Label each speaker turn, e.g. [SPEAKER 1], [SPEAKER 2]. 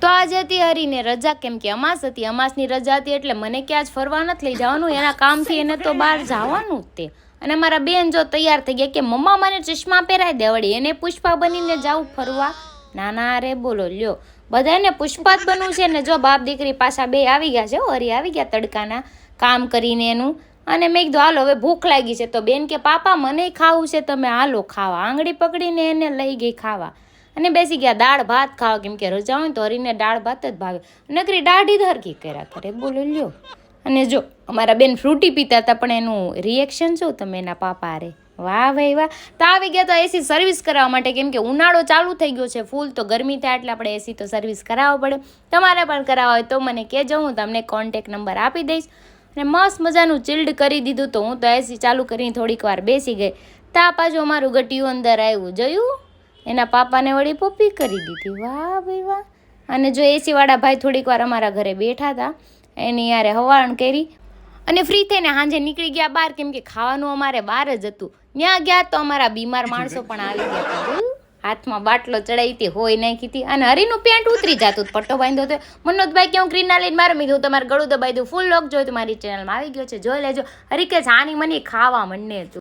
[SPEAKER 1] તો આજે હતી હરીને રજા, કેમ કે અમાસ હતી. અમાસની રજા હતી એટલે મને ક્યાં જ ફરવા નથી લઈ જવાનું, એના કામથી એને તો બહાર જવાનું જ તે. અને મારા બેન જો તૈયાર થઈ ગયા કે મમ્મા મને ચશ્મા પહેરાવી દે, વળી એને પુષ્પા બનીને જાઉં ફરવા. નાના અરે બોલો લ્યો, બધાને પુષ્પા જ બનવું છે ને. જો બાપ દીકરી પાછા બે આવી ગયા છે, હરી આવી ગયા તડકાના કામ કરીને એનું. અને મેં કીધું હાલો હવે ભૂખ લાગી છે, તો બેન કે પાપા મને ખાવું છે, તમે હાલો ખાવા. આંગળી પકડીને એને લઈ ગઈ ખાવા અને બેસી ગયા દાળ ભાત ખાવા, કેમ કે રજા હોય તો હરીને દાળ ભાત જ ભાવે. નકરી દાઢી ધરકી કર્યા કરે, બોલો લ્યો. અને જો અમારા બેન ફ્રૂટી પીતા હતા, પણ એનું રિએક્શન શું તમે એના પાપા રે. વાહ ભાઈ વાહ. તો આવી ગયા તો એસી સર્વિસ કરાવવા માટે, કેમ કે ઉનાળો ચાલુ થઈ ગયો છે ફૂલ, તો ગરમી થાય એટલે આપણે એસી તો સર્વિસ કરાવવો પડે. તમારે પણ કરાવવા હોય તો મને કહેજો, હું તમને કોન્ટેક નંબર આપી દઈશ. અને મસ્ત મજાનું ચિલ્ડ કરી દીધું, તો હું તો એસી ચાલુ કરીને થોડીક વાર બેસી ગઈ. તા પાછું અમારું ગટિયું અંદર આવ્યું, જોયું એના પાપાને વળી પપ્પી કરી દીધી. વાહ ભાઈ વાહ. અને જો એસીવાળા ભાઈ થોડીક વાર અમારા ઘરે બેઠા હતા, એની યારે હવાણ કરી અને ફ્રી થઈને સાંજે નીકળી ગયા બહાર, કેમ કે ખાવાનું અમારે બહાર જ હતું. ત્યાં ગયા તો અમારા બીમાર માણસો પણ આવી ગયા હતા. હાથમાં બાટલો ચડાવી હતી, હોય નાખી હતી. અને હરીનું પેન્ટ ઉતરી જતું, પટ્ટો બાંધ્યો હતો. મનોજભાઈ કે હું ક્રીના લઈને મારે, મેં કીધું તમારે ગળું દબાઈ દઉં. ફૂલ લોક જોયું તો મારી ચેનલમાં આવી ગયો છે, જોઈ લેજો. હરી કે છાની મની ખાવા મંડે હતું.